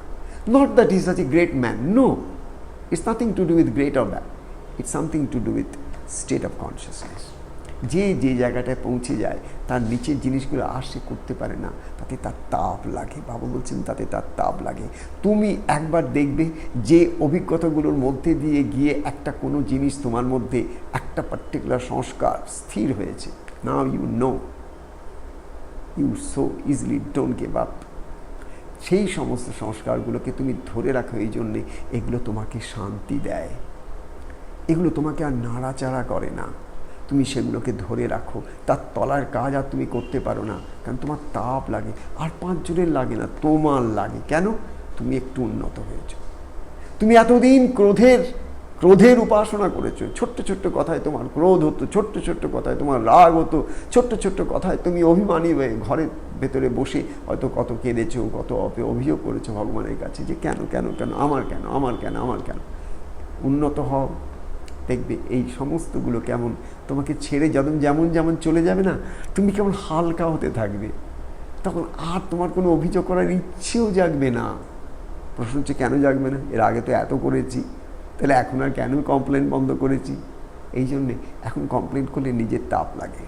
Not that is such a great man, no, it's nothing to do with great or bad, it's something to do with state of consciousness. যে জায়গাটায় পৌঁছে যায়, তার নিচের জিনিসগুলো আর সে করতে পারে না, তাতে তার তাপ লাগে। বাবা বলছেন তাতে তার তাপ লাগে। তুমি একবার দেখবে যে অভিজ্ঞতাগুলোর মধ্যে দিয়ে গিয়ে একটা কোনো জিনিস তোমার মধ্যে একটা পার্টিকুলার সংস্কার স্থির হয়েছে, now you know, you so easily don't give up. সেই সমস্ত সংস্কারগুলোকে তুমি ধরে রাখো, এই জন্যে এগুলো তোমাকে শান্তি দেয়, এগুলো তোমাকে আর নাড়াচাড়া করে না। তুমি সেগুলোকে ধরে রাখো, তার তলার কাজ আর তুমি করতে পারো না, কারণ তোমার তাপ লাগে। আর পাঁচজনের লাগে না, তোমার লাগে। কেন? তুমি একটু উন্নত হয়েছো। তুমি এতদিন ক্রোধের উপাসনা করেছো। ছোট্ট ছোট্ট কথায় তোমার ক্রোধ হতো, ছোট্ট ছোট্ট কথায় তোমার রাগ হতো, ছোট্ট ছোট্ট কথায় তুমি অভিমানী হয়ে ঘরের ভেতরে বসে হয়তো কত কেঁদেছো, কত অভিযোগ করেছো ভগবানের কাছে যে কেন কেন কেন, আমার কেন, আমার কেন, আমার কেন। উন্নত হও, দেখবে এই সমস্তগুলো কেমন তোমাকে ছেড়ে যেমন যেমন চলে যাবে না, তুমি কেমন হালকা হতে থাকবে। তখন আর তোমার কোনো অভিযোগ করার ইচ্ছেও জাগবে না। প্রশ্ন হচ্ছে কেন জাগবে না? এর আগে তো এত করেছি, তাহলে এখন আর কেন কমপ্লেন বন্ধ করেছি? এই জন্যে এখন কমপ্লেন করলে নিজের তাপ লাগে।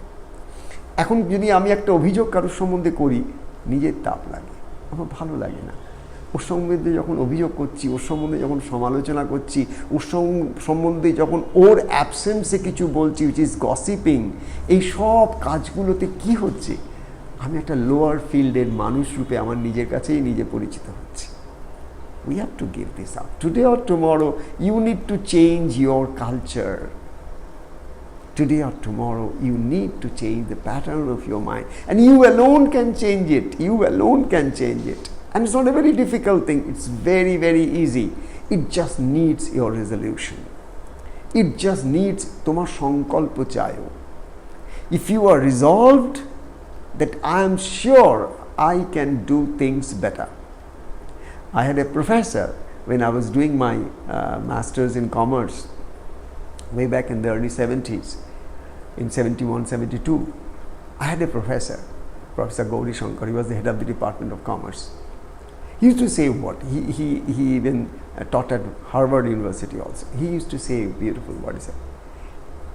এখন যদি আমি একটা অভিযোগ কারোর সম্বন্ধে করি, নিজের তাপ লাগে, আমার ভালো লাগে না। ওর সম্বন্ধে যখন অভিযোগ করছি, ওর সম্বন্ধে যখন সমালোচনা করছি, ওর সম্বন্ধে যখন ওর অ্যাবসেন্সে কিছু বলছি, উইচ ইজ গসিপিং, এই সব কাজগুলোতে কি হচ্ছে? আমি একটা লোয়ার ফিল্ডের মানুষ রূপে আমার নিজের কাছেই নিজে পরিচিত হচ্ছি। We have to give this up. Today or tomorrow, you need to change your culture. Today or tomorrow, you need to change the pattern of your mind. And you alone can change it. You alone can change it. And it's not a very difficult thing. It's very, very easy. It just needs your resolution. It just needs তোমার সংকল্প চায়ও. If you are resolved that I am sure I can do things better. I had a professor when I was doing my masters in commerce way back in the early 70s, in 71, 72. I had a professor, Professor Gauri Shankar. He was the head of the Department of Commerce. He used to say what? He even taught at Harvard University also. He used to say beautiful, what he said.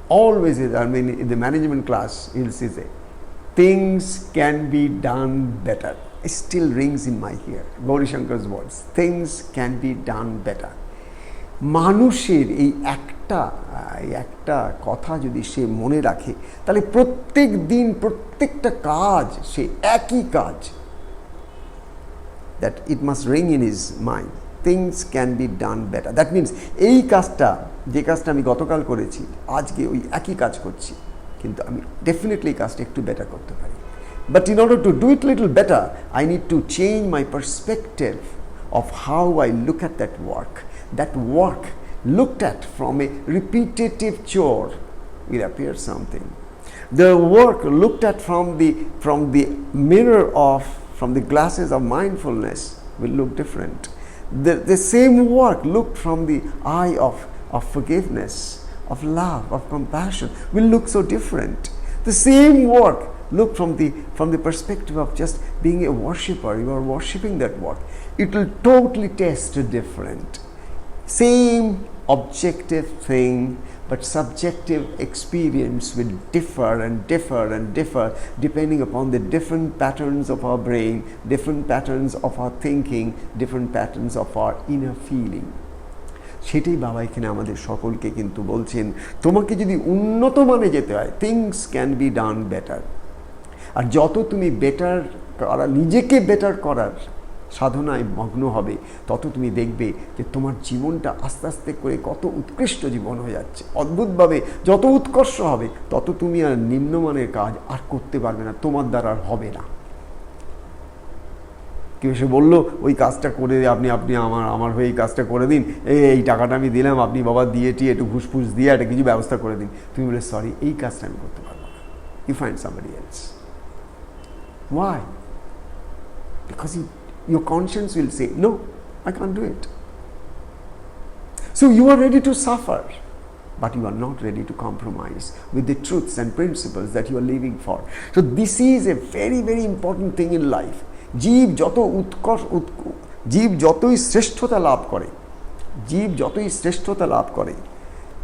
Always, I mean, in the management class, he'll say, things can be done better. It still rings in my ear. Gauri Shankar's words. Things can be done better. মানুষের এই একটা কথা যদি সে মনে রাখে, তাহলে প্রত্যেক দিন প্রত্যেকটা কাজ সে একই কাজ, that it must ring in his mind. Things can be done better. That means এই কাজটা, যে কাজটা আমি গতকাল করেছি, আজকে ওই একই কাজ করছি, কিন্তু আমি ডেফিনেটলি কাজটা একটু বেটার করতে পারি। But in order to do it little better, I need to change my perspective of how I look at that work. That work looked at from a repetitive chore will appear something. The work looked at from the mirror of, from the glasses of mindfulness will look different. The same work looked from the eye of forgiveness, of love, of compassion will look so different. The same work looked from the perspective of just being a worshipper, you are worshipping that work, it will totally taste different. Same objective thing, but subjective experience will differ and differ and differ depending upon the different patterns of our brain, different patterns of our thinking, different patterns of our inner feeling. সেটাই বাবা এখানে আমাদের সকলকে কিন্তু বলছেন, তোমাকে যদি উন্নত মানে যেতে হয়, things can be done better. আর যত তুমি বেটার করা, নিজেকে বেটার করার সাধনায় মগ্ন হবে, তত তুমি দেখবে যে তোমার জীবনটা আস্তে আস্তে করে কত উৎকৃষ্ট জীবন হয়ে যাচ্ছে। অদ্ভুতভাবে যত উৎকর্ষ হবে, তত তুমি আর নিম্নমানের কাজ আর করতে পারবে না, তোমার দ্বারা আর হবে না। কেউ এসে বললো ওই কাজটা করে আপনি আমার হয়ে এই কাজটা করে দিন, এই টাকাটা আমি দিলাম, আপনি বাবা দিয়ে একটু ঘুষফুস দিয়ে একটা কিছু ব্যবস্থা করে দিন। তুমি বলে সরি, এই কাজটা আমি করতে পারবো না। You find somebody else. Why? Because your conscience will say, no, I can't do it. So you are ready to suffer, but you are not ready to compromise with the truths and principles that you are living for. So this is a very, very important thing in life. জীব যতই শ্রেষ্ঠতা লাভ করে,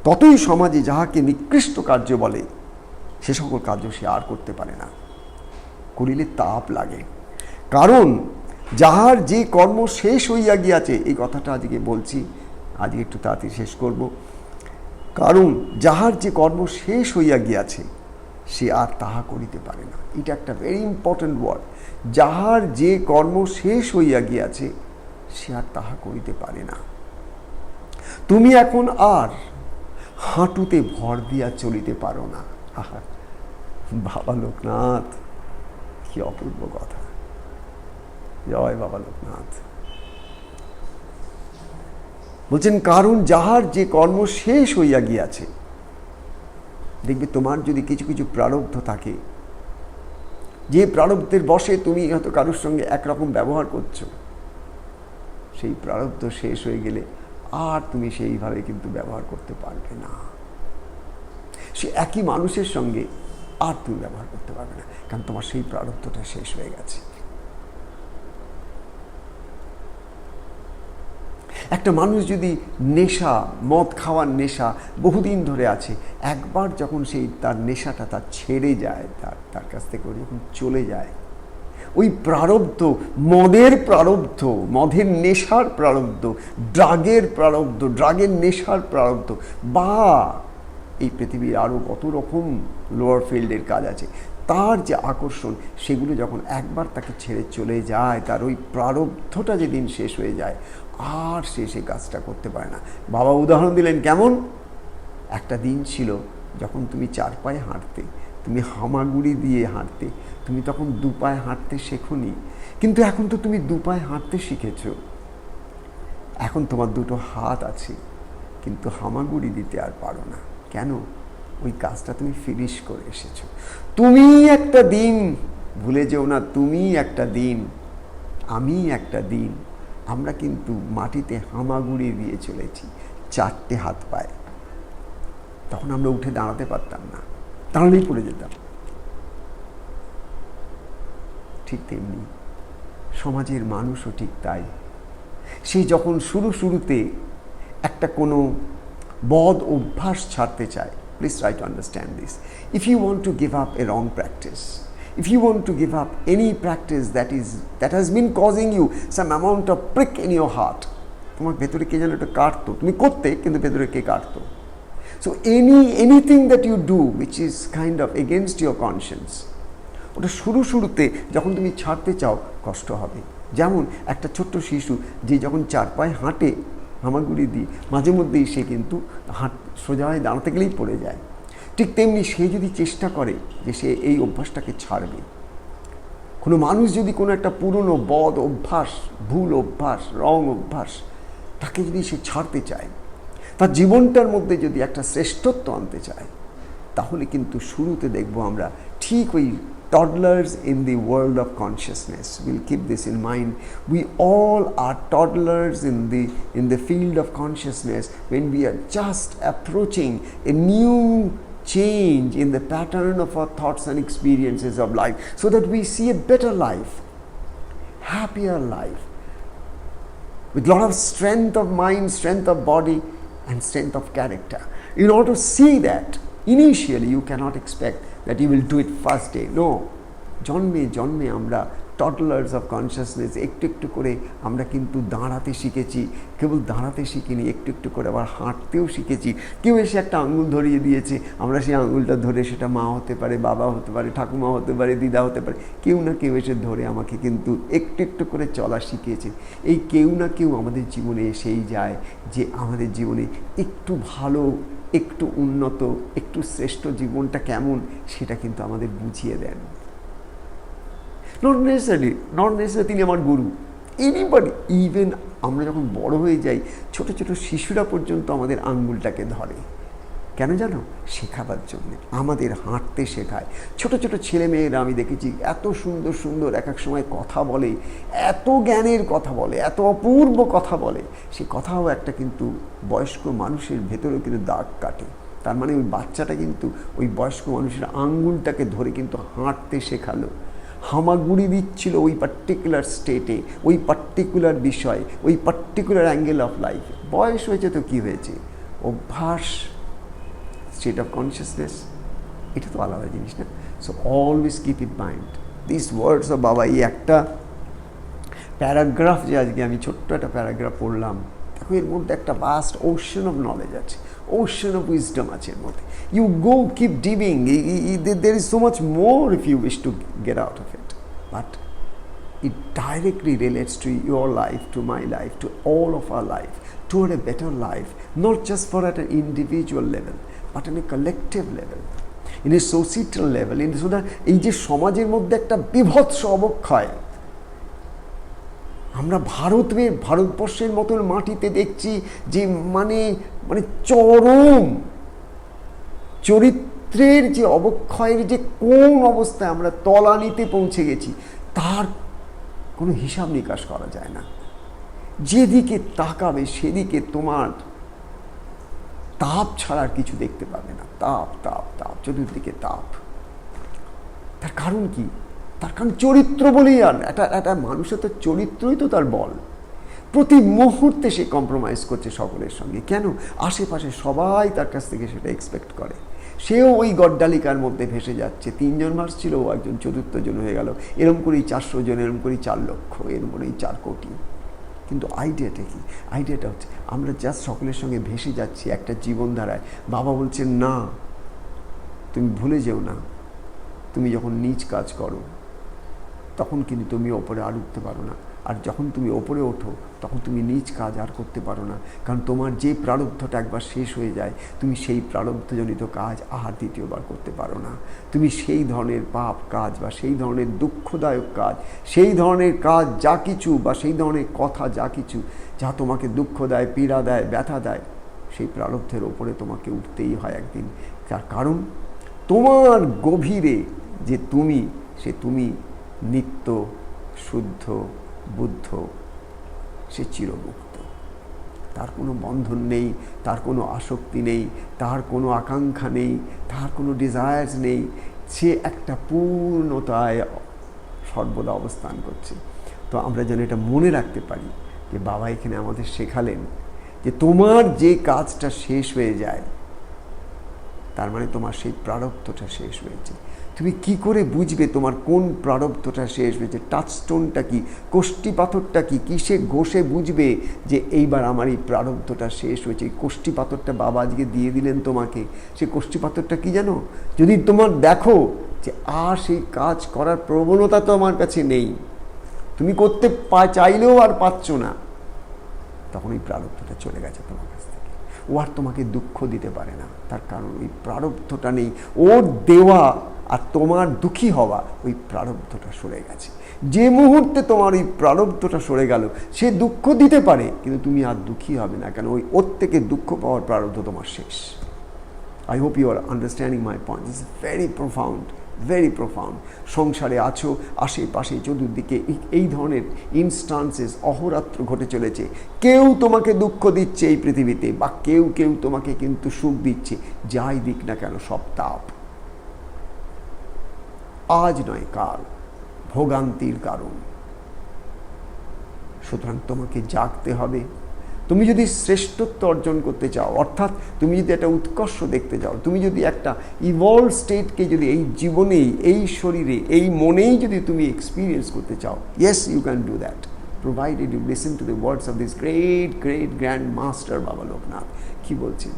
ততই সমাজে যাহাকে নিকৃষ্ট কার্য বলে, সে সকল কার্য সে আর করতে পারে না, করিলে তাপ লাগে। কারণ যাহার যে কর্ম শেষ হইয়া গিয়াছে, এই কথাটা আজকে বলছি, আজকে একটু তাড়াতাড়ি শেষ করব। কারণ যাহার যে কর্ম শেষ হইয়া গিয়াছে, সে আর তাহা করিতে পারে না। এটা একটা ভেরি ইম্পর্টেন্ট ওয়ার্ড। যাহার যে কর্ম শেষ হইয়া গিয়াছে, সে আর তাহা করিতে পারে না। তুমি এখন আর হাঁটুতে ভর দিয়া চলিতে পারো না। আহা, বাবা লোকনাথ, কি অপূর্ব কথা। জয় বাবা লোকনাথ। বলছেন কারণ যাহার যে কর্ম শেষ হইয়া গিয়াছে, দেখবে তোমার যদি কিছু কিছু প্রারব্ধ থাকে, যে প্রারব্ধের বশে তুমি হয়তো কারোর সঙ্গে একরকম ব্যবহার করছো, সেই প্রারব্ধ শেষ হয়ে গেলে আর তুমি সেইভাবে কিন্তু ব্যবহার করতে পারবে না। সে একই মানুষের সঙ্গে আর তুমি ব্যবহার করতে পারবে না, কারণ তোমার সেই প্রারব্ধটা শেষ হয়ে গেছে। একটা মানুষ যদি নেশা, মদ খাওয়ার নেশা বহুদিন ধরে আছে, একবার যখন সেই তার নেশাটা তার ছেড়ে যায়, তার কাছ থেকে যখন চলে যায়, ওই প্রারব্ধ, মদের প্রারব্ধ, মদের নেশার প্রারব্ধ, ড্রাগের প্রারব্ধ, ড্রাগের নেশার প্রারব্ধ, বা এই পৃথিবীর আরও কত রকম লোয়ার ফিল্ডের কাজ আছে, তার যে আকর্ষণ সেগুলো যখন একবার তাকে ছেড়ে চলে যায়, তার ওই প্রারব্ধটা যেদিন শেষ হয়ে যায়, আর সে সে কাজটা করতে পারে না। বাবা উদাহরণ দিলেন কেমন, একটা দিন ছিল যখন তুমি 4 পায়ে হাঁটতে, তুমি হামাগুড়ি দিয়ে হাঁটতে, তুমি তখন 2 পায়ে হাঁটতে শেখোনি, কিন্তু এখন তো তুমি 2 পায়ে হাঁটতে শিখেছো। এখন তোমার 2টো হাত আছে, কিন্তু হামাগুড়ি দিতে আর পারো না। কেন? ওই কাজটা তুমি ফিনিশ করে এসেছো। তুমি একটা দিন, ভুলে যেও না, তুমি একটা দিন, আমি একটা দিন, আমরা কিন্তু মাটিতে হামাগুড়ি দিয়ে চলেছি 4টে হাত পায়ে। তখন আমরা উঠে দাঁড়াতে পারতাম না, দাঁড়ালেই পড়ে যেতাম। ঠিক তেমনি সমাজের মানুষও ঠিক তাই। সে যখন শুরুতে একটা কোনো বদ অভ্যাস ছাড়তে চায়, please try to understand this. If you want to give up a wrong practice, if you want to give up any practice that has been causing you some amount of prick in your heart, তোমার ভেতরে কে যেন একটা কাটতো, তুমি করতে কিন্তু ভেতরে কে কাটতো। So anything that you do which is kind of against your conscience, ওটা শুরুতে যখন তুমি ছাড়তে চাও কষ্ট হবে। যেমন একটা ছোট্ট শিশু যে যখন 4 পায়ে হাঁটে হামাগুড়ি দিয়ে, মাঝে মধ্যেই সে কিন্তু সোজা হয়ে দাঁড়াতে গেলেই পড়ে যায়। ঠিক তেমনি সে যদি চেষ্টা করে যে সে এই অভ্যাসটাকে ছাড়বে, কোনো মানুষ যদি কোনো একটা পুরনো বদ অভ্যাস, ভুল অভ্যাস, রং অভ্যাস, তাকে যদি সে ছাড়তে চায়, তার জীবনটার মধ্যে যদি একটা শ্রেষ্ঠত্ব আনতে চায়, তাহলে কিন্তু শুরুতে দেখবো আমরা ঠিক ওই toddlers in the world of consciousness. We'll keep this in mind. We all are toddlers in the field of consciousness when we are just approaching a new change in the pattern of our thoughts and experiences of life, so that we see a better life, happier life, with a lot of strength of mind, strength of body, and strength of character. In order to see that, initially you cannot expect that you will do it first day. No, জন্মে আমরা টডলার্স of consciousness, একটু করে আমরা কিন্তু দাঁড়াতে শিখেছি। কেবল দাঁড়াতে শিখিনি, একটু করে আবার হাঁটতেও শিখেছি। কেউ এসে একটা আঙুল ধরিয়ে দিয়েছে, আমরা সেই আঙুলটা ধরে, সেটা মা হতে পারে, বাবা হতে পারে, ঠাকুমা হতে পারে, দিদা হতে পারে, কেউ না কেউ এসে ধরে আমাকে কিন্তু একটু করে চলা শিখিয়েছে। এই কেউ না কেউ আমাদের জীবনে এসেই যায়, যে আমাদের জীবনে একটু ভালো, একটু উন্নত, একটু শ্রেষ্ঠ জীবনটা কেমন সেটা কিন্তু আমাদের বুঝিয়ে দেন। নট নেসেসারি তিনি আমার গুরু, এনিবডি। ইভেন আমরা যখন বড় হয়ে যাই, ছোট শিশুরা পর্যন্ত আমাদের আঙ্গুলটাকে ধরে। কেন জানো? শেখাবার জন্য, আমাদের হাঁটতে শেখায়। ছোট ছেলেমেয়েরা আমি দেখেছি এত সুন্দর এক সময় কথা বলে, এত জ্ঞানের কথা বলে, এত অপূর্ব কথা বলে, সে কথাও একটা কিন্তু বয়স্ক মানুষের ভেতরেও কিন্তু দাগ কাটে। তার মানে ওই বাচ্চাটা কিন্তু ওই বয়স্ক মানুষের আঙ্গুলটাকে ধরে কিন্তু হাঁটতে শেখালো, হামাগুড়ি দিচ্ছিল ওই পার্টিকুলার স্টেটে, ওই পার্টিকুলার বিষয়, ওই পার্টিকুলার অ্যাঙ্গেল অফ লাইফ। বয়স হয়েছে তো কী হয়েছে, অভ্যাস, স্টেট অফ কনসিয়াসনেস, এটা তো আলাদা জিনিস না। So always keep it mind this words of বাবা। এই একটা প্যারাগ্রাফ যে আজকে আমি ছোট্ট একটা প্যারাগ্রাফ পড়লাম, দেখো এর মধ্যে একটা ভাস্ট ওশান অফ নলেজ আছে, ocean of wisdom আছে এর মধ্যে। You go keep digging, there is so much more if you wish to get out of it, but it directly relates to your life, to my life, to all of our life, toward a better life, not just for at an individual level, but on a collective level, in a societal level, in so that এই যে সমাজের মধ্যে একটা বিভৎস অবক্ষয় আমরা ভারতবর্ষের মতন মাটিতে দেখছি, যে মানে চরম চরিত্রের যে অবক্ষয়ের যে কোন অবস্থায় আমরা তলানিতে পৌঁছে গেছি, তার কোনো হিসাব নিকাশ করা যায় না। যেদিকে তাকাবে সেদিকে তোমার তাপ ছাড়া আর কিছু দেখতে পাবে না। তাপ, চতুর্দিকে তাপ। তার কারণ কি? তার কারণ চরিত্র বলেই, আর একটা মানুষের তো চরিত্রই তো তার বল। প্রতি মুহূর্তে সে কম্প্রোমাইজ করছে সকলের সঙ্গে। কেন? আশেপাশে সবাই তার কাছ থেকে সেটা এক্সপেক্ট করে। সেও ওই গড্ডালিকার মধ্যে ভেসে যাচ্ছে। 3 জন ভাসছিল, ও একজন 4র্থ জন হয়ে গেল। এরম করেই 400 জন, এরম করেই 4 লক্ষ, এরম করেই 4 কোটি। কিন্তু আইডিয়াটা কি? আইডিয়াটা হচ্ছে আমরা জাস্ট সকলের সঙ্গে ভেসে যাচ্ছি একটা জীবনধারায়। বাবা বলছেন না, তুমি ভুলে যেও না, তুমি যখন নিজ কাজ করো তখন কিন্তু তুমি ওপরে আর উঠতে পারো না, আর যখন তুমি ওপরে ওঠো তখন তুমি নিজ কাজ আর করতে পারো না, কারণ তোমার যে প্রারব্ধটা একবার শেষ হয়ে যায় তুমি সেই প্রারব্ধজনিত কাজ আর দ্বিতীয়বার করতে পারো না। তুমি সেই ধরনের পাপ কাজ বা সেই ধরনের দুঃখদায়ক কাজ, সেই ধরনের কাজ যা কিছু বা সেই ধরনের কথা যা কিছু যা তোমাকে দুঃখ দেয়, পীড়া দেয়, ব্যথা দেয়, সেই প্রারব্ধের ওপরে তোমাকে উঠতেই হয় একদিন। তার কারণ তোমার গভীরে যে তুমি, সে তুমি নিত্য শুদ্ধ বুদ্ধ, সে চিরমুক্ত। তার কোনো বন্ধন নেই, তার কোনো আসক্তি নেই, তার কোনো আকাঙ্ক্ষা নেই, তার কোনো ডিজায়ার্স নেই। সে একটা পূর্ণতায় সর্বদা অবস্থান করছে। তো আমরা যেন এটা মনে রাখতে পারি যে বাবা এখানে আমাদের শেখালেন যে তোমার যে কাজটা শেষ হয়ে যায় তার মানে তোমার সেই প্রারব্ধটা শেষ হয়েছে। তুমি কি করে বুঝবে তোমার কোন প্রারব্ধটা শেষ হয়েছে? টাচস্টোনটা কি, কোষ্ঠী পাথরটা কি, কিসে ঘষে বুঝবে যে এইবার আমার এই প্রারব্ধটা শেষ হয়েছে? এই কোষ্ঠী পাথরটা বাবা আজকে দিয়ে দিলেন তোমাকে। সেই কোষ্ঠী পাথরটা কি জানো? যদি তোমার দেখো যে আর সেই কাজ করার প্রবণতা তো আমার কাছে নেই, তুমি করতে চাইলেও আর পাচ্ছ না, তখন এই প্রারব্ধটা চলে গেছে তোমার কাছ থেকে। ও আর তোমাকে দুঃখ দিতে পারে না, তার কারণ ওই প্রারব্ধটা নেই। ওর দেওয়া আর তোমার দুঃখী হওয়া, ওই প্রারব্ধটা সরে গেছে। যে মুহূর্তে তোমার ওই প্রারব্ধটা সরে গেল, সে দুঃখ দিতে পারে কিন্তু তুমি আর দুঃখী হবে না, কেন ওই ওর থেকে দুঃখ পাওয়ার প্রারব্ধ তোমার শেষ। I hope you are understanding my point. This is very profound, very profound. সংসারে আছো, আশেপাশে চতুর্দিকে এই ধরনের ইনস্টান্সেস অহরাত্র ঘটে চলেছে। কেউ তোমাকে দুঃখ দিচ্ছে এই পৃথিবীতে, বা কেউ কেউ তোমাকে কিন্তু সুখ দিচ্ছে। যাই দিক না কেন সব তাপ, আজ নয় কাল, ভোগান্তির কারণ। সুতরাং তোমাকে জাগতে হবে। তুমি যদি শ্রেষ্ঠত্ব অর্জন করতে চাও, অর্থাৎ তুমি যদি একটা উৎকর্ষ দেখতে চাও, তুমি যদি একটা ইভলভ স্টেটকে যদি এই জীবনেই, এই শরীরে, এই মনেই যদি তুমি এক্সপিরিয়েন্স করতে চাও, yes you can do that, provided you listen to the words of this great great grand master Baba Loknath. কি বলছেন?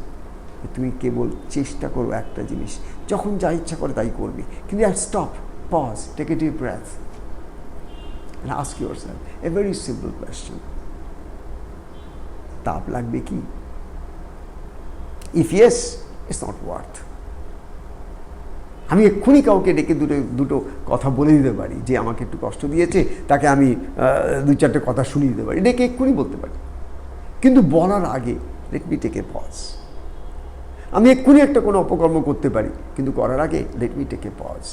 তুমি কেবল চেষ্টা করো একটা জিনিস, যখন যা ইচ্ছা করে তাই করবে, কিন্তু stop, pause, take a deep breath and ask yourself a very simple question. তাপ লাগবে কি? If yes, it's not worth. আমি এক্ষুনি কাউকে ডেকে দুটো কথা বলে দিতে পারি যে আমাকে একটু কষ্ট দিয়েছে, তাকে আমি দু চারটে কথা শুনিয়ে দিতে পারি, ডেকে এক্ষুনি বলতে পারি। কিন্তু বলার আগে let me take a pause. আমি এক্ষুনি একটা কোনো অপকর্ম করতে পারি, কিন্তু করার আগে let me take a pause.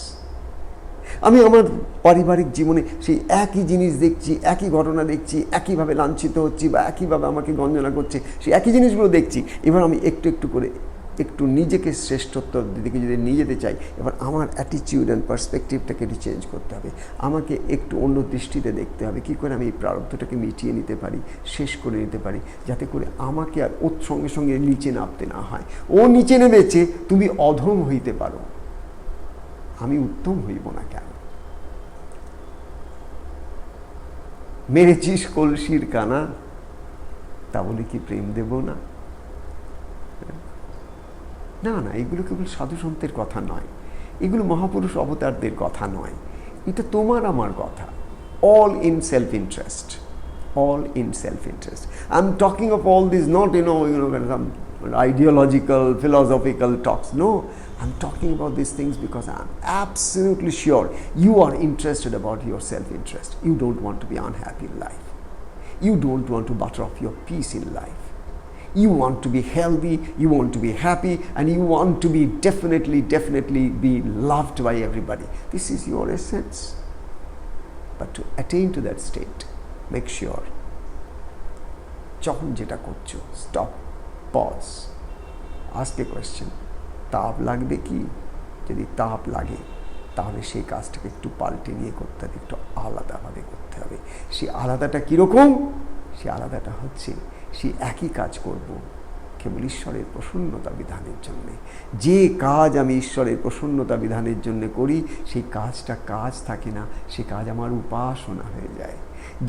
আমি আমার পারিবারিক জীবনে সেই একই জিনিস দেখছি, একই ঘটনা দেখছি, একইভাবে লাঞ্ছিত হচ্ছি বা একইভাবে আমাকে গঞ্জনা করছে, সেই একই জিনিসগুলো দেখছি। এবার আমি একটু একটু করে একটু নিজেকে শ্রেষ্ঠত্বর দিকে যদি নিয়ে যেতে চাই, এবার আমার অ্যাটিটিউড অ্যান্ড পার্সপেক্টিভটাকে একটু চেঞ্জ করতে হবে। আমাকে একটু অন্য দৃষ্টিতে দেখতে হবে, কী করে আমি এই প্রারব্ধটাকে মিটিয়ে নিতে পারি, শেষ করে নিতে পারি, যাতে করে আমাকে আর ওর সঙ্গে সঙ্গে নিচে নামতে না হয়। ও নিচে নেমেছে, তুমি অধম হইতে পারো, আমি উত্তম হইব না কেন? মেরেছিস কলসির কানা, তা বলে কি প্রেম দেব না? না না, এগুলো কেবল সাধু সন্তের কথা নয়, এগুলো মহাপুরুষ অবতারদের কথা নয়, এটা তোমার আমার কথা। All in self interest, all in self-interest. I'm talking of all these not some ideological, philosophical talks. No, I'm talking about these things because I'm absolutely sure you are interested about your self-interest. You don't want to be unhappy in life. You don't want to butter off your peace in life. You want to be healthy, you want to be happy, and you want to be definitely be loved by everybody. This is your essence. But to attain to that state, make sure যখন যেটা করছো, stop, pause, ask a question, তাপ লাগবে কি? যদি তাপ লাগে তাহলে সেই কাজটাকে একটু পাল্টে নিয়ে করতে হবে, একটু আলাদাভাবে করতে হবে। সেই আলাদাটা কীরকম? সেই আলাদাটা হচ্ছে সেই একই কাজ করব কেবল ঈশ্বরের প্রসন্নতা বিধানের জন্যে। যে কাজ আমি ঈশ্বরের প্রসন্নতা বিধানের জন্য করি, সেই কাজটা কাজ থাকে না, সে কাজ আমার উপাসনা হয়ে যায়।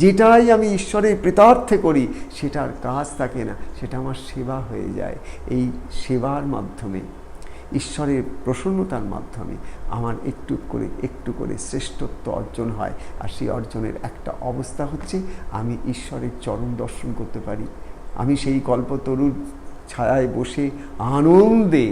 যেটাই আমি ঈশ্বরের প্রীতার্থে করি সেটার কাজ থাকে না, সেটা আমার সেবা হয়ে যায়। এই সেবার মাধ্যমে, ঈশ্বরের প্রসন্নতার মাধ্যমে আমার একটু করে শ্রেষ্ঠত্ব অর্জন হয়। আর সেই অর্জনের একটা অবস্থা হচ্ছে আমি ঈশ্বরের চরণ দর্শন করতে পারি, আমি সেই কল্পতরুর ছায়ায় বসে আনন্দে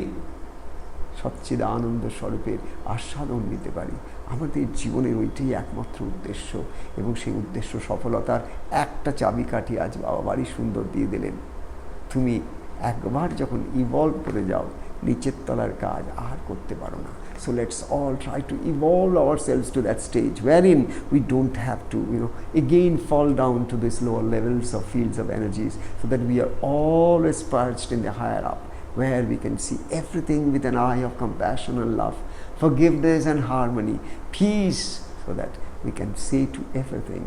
সচ্চিদ আনন্দ স্বরূপের আস্বাদন নিতে পারি। আমাদের জীবনের ওইটাই একমাত্র উদ্দেশ্য, এবং সেই উদ্দেশ্য সফলতার একটা চাবিকাঠি আজ বাবা বাড়ি সুন্দর দিয়ে দিলেন। তুমি একবার যখন ইভলভ করে যাও, নিচের তলার কাজ আর করতে পারো না। So let's all try to evolve ourselves to that stage wherein we don't have to, again fall down to these lower levels of fields of energies, so that we are always perched in the higher up, where we can see everything with an eye of compassion and love, forgiveness and harmony, peace, so that we can say to everything,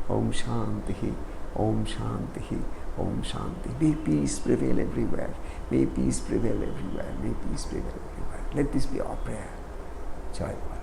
Om Shanti, Om Shanti, Om Shanti. May peace prevail everywhere. May peace prevail everywhere. May peace prevail everywhere. Let this be our prayer. Jai Bala.